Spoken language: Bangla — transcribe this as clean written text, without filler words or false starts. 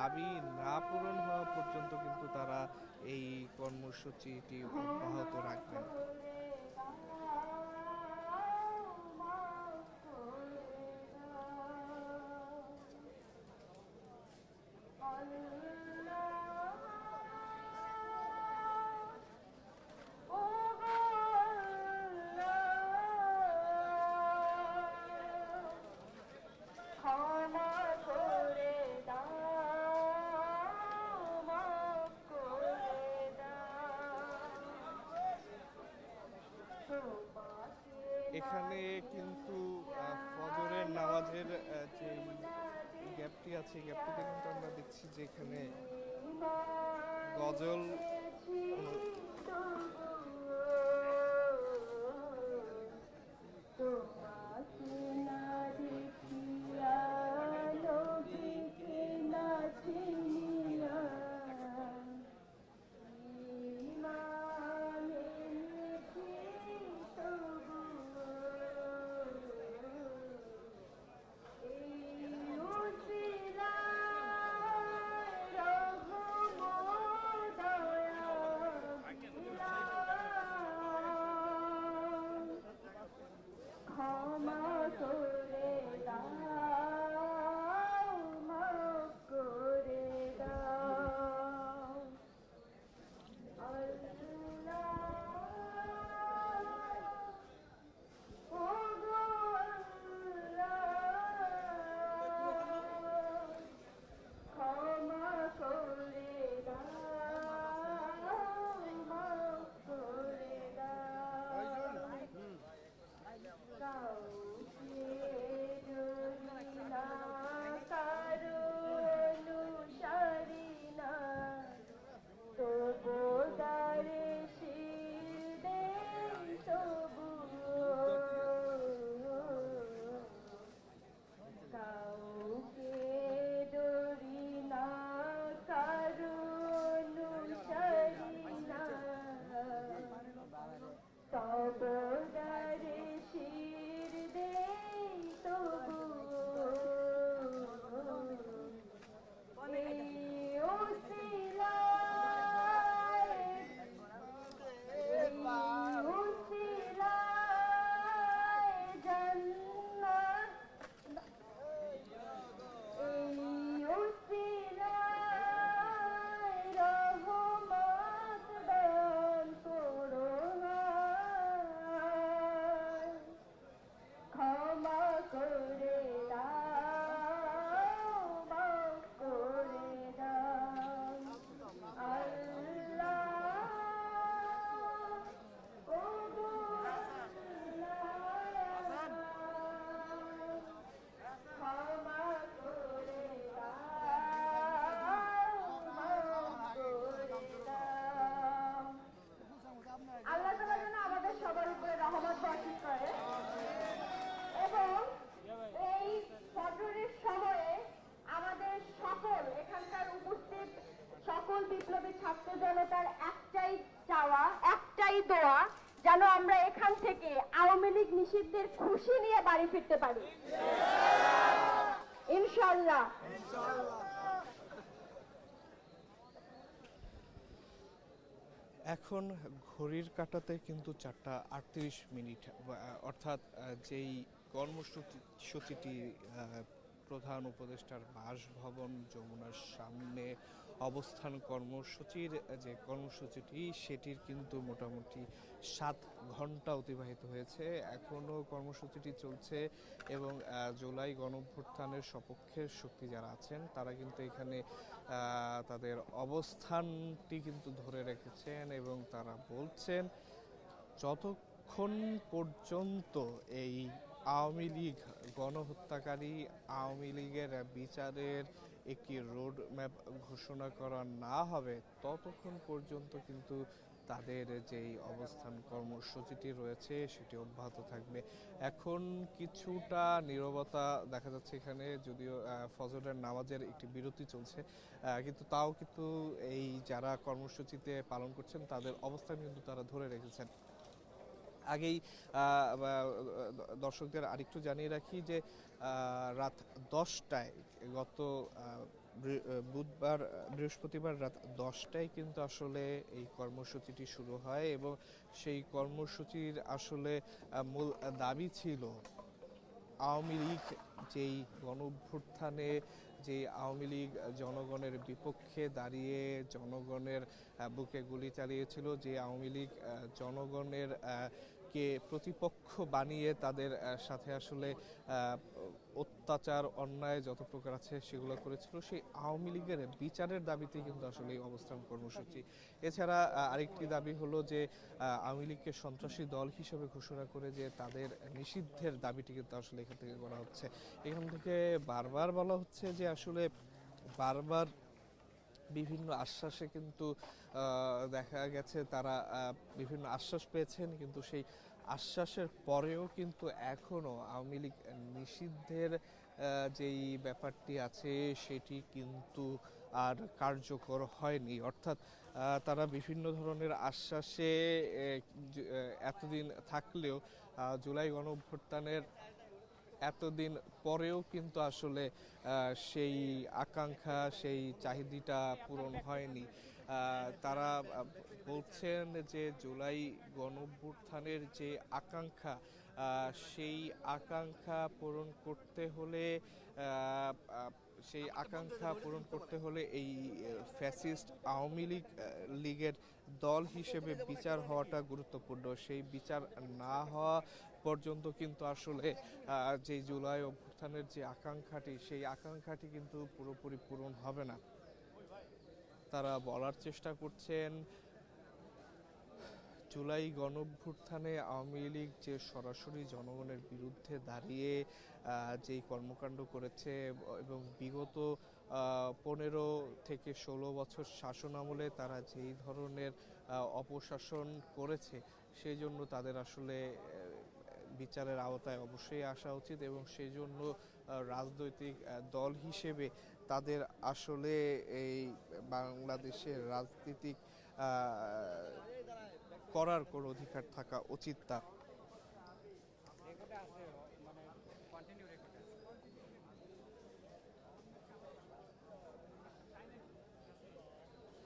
দাবি না পূরণ হওয়া পর্যন্ত কিন্তু তারা এই কর্মসূচিটি অব্যাহত রাখবেন। এখানে কিন্তু ফজরের নামাজের যে গ্যাপটি আছে, গ্যাপটিতে কিন্তু আমরা দেখছি যে এখানে গজল বিপ্লবী ছাত্র জনতার একটাই চাওয়া, একটাই দোয়া, যেন আমরা এখান থেকে আওয়ামী লীগ নিষিদ্ধের খুশি নিয়ে বাড়ি ফিরতে পারি ইনশাআল্লাহ। এখন ঘড়ির কাঁটাতে কিন্তু 4:38, অর্থাৎ যেই কর্মসূচিটি প্রধান উপদেষ্টার বাসভবন যমুনার সামনে অবস্থান কর্মসূচির যে কর্মসূচিটি সেটির কিন্তু মোটামুটি 7 ঘন্টা অতিবাহিত হয়েছে। এখনও কর্মসূচিটি চলছে এবং জুলাই গণঅভ্যুত্থানের সপক্ষের শক্তি যারা আছেন তারা কিন্তু এখানে তাদের অবস্থানটি কিন্তু ধরে রেখেছেন এবং তারা বলছেন যতক্ষণ পর্যন্ত এই আওয়ামী লীগ গণহত্যাকারী আওয়ামী লীগের বিচারের একটি রোড ম্যাপ ঘোষণা করা না হবে ততক্ষণ পর্যন্ত কিন্তু তাদের যেই অবস্থান কর্মসূচিটি রয়েছে সেটি অব্যাহত থাকবে। এখন কিছুটা নীরবতা দেখা যাচ্ছে এখানে, যদিও ফজরের নামাজের একটি বিরতি চলছে, কিন্তু তাও কিন্তু এই যারা কর্মসূচিতে পালন করছেন তাদের অবস্থান কিন্তু তারা ধরে রেখেছেন। আগেই দর্শকদের আরেকটু জানিয়ে রাখি যে রাত 10টায় গত বুধবার বৃহস্পতিবার রাত 10টায় কিন্তু আসলে এই কর্মসূচিটি শুরু হয় এবং সেই কর্মসূচির আসলে মূল দাবি ছিল আওয়ামী লীগ যেই গণঅভ্যুত্থানে যে আওয়ামী লীগ জনগণের বিপক্ষে দাঁড়িয়ে জনগণের বুকে গুলি চালিয়েছিল, যে আওয়ামী লীগ জনগণের কে প্রতিপক্ষ বানিয়ে তাদের সাথে আসলে অত্যাচার অন্যায় যত প্রকার আছে সেগুলো করেছিল, সেই আওয়ামী লীগের বিচারের দাবিতে কিন্তু আসলে এই অবস্থান কর্মসূচি। এছাড়া আরেকটি দাবি হলো যে আওয়ামী লীগকে সন্ত্রাসী দল হিসেবে ঘোষণা করে যে তাদের নিষিদ্ধের দাবিটি কিন্তু আসলে এখান থেকে করা হচ্ছে। এখান থেকে বারবার বলা হচ্ছে যে আসলে বারবার বিভিন্ন আশ্বাসে কিন্তু দেখা গেছে তারা বিভিন্ন আশ্বাস পেয়েছেন, কিন্তু সেই আশ্বাসের পরেও কিন্তু এখনো আওয়ামী লীগ নিষিদ্ধের যেই ব্যাপারটি আছে সেটি কিন্তু আর কার্যকর হয়নি। অর্থাৎ তারা বিভিন্ন ধরনের আশ্বাসে এতদিন থাকলেও জুলাই গণঅভ্যুত্থানের এতদিন পরেও কিন্তু আসলে সেই আকাঙ্ক্ষা সেই চাহিদাটা পূরণ হয়নি। তারা বলছেন যে জুলাই গণঅভ্যুত্থানের যে আকাঙ্ক্ষা সেই আকাঙ্ক্ষা পূরণ করতে হলে এই ফ্যাসিস্ট আওয়ামী লীগের দল হিসেবে বিচার হওয়াটা গুরুত্বপূর্ণ। সেই বিচার না হওয়া পর্যন্ত কিন্তু আসলে যে জুলাই অভ্যুত্থানের যে আকাঙ্ক্ষাটি সেই আকাঙ্ক্ষাটি কিন্তু পুরোপুরি পূরণ হবে না। তারা বলার চেষ্টা করছেন জুলাই গণঅভ্যুত্থানে আওয়ামী লীগ যে সরাসরি জনগণের বিরুদ্ধে দাঁড়িয়ে যেই কর্মকাণ্ড করেছে এবং বিগত 15 থেকে 16 বছর শাসন আমলে তারা যেই ধরনের অপশাসন করেছে সেই জন্য তাদের আসলে বিচারের আওতায় অবশ্যই আসা উচিত এবং সেই জন্য রাজনৈতিক দল হিসেবে তাদের আসলে এই বাংলাদেশের রাজনীতিক করার কোনো অধিকার থাকা উচিত না।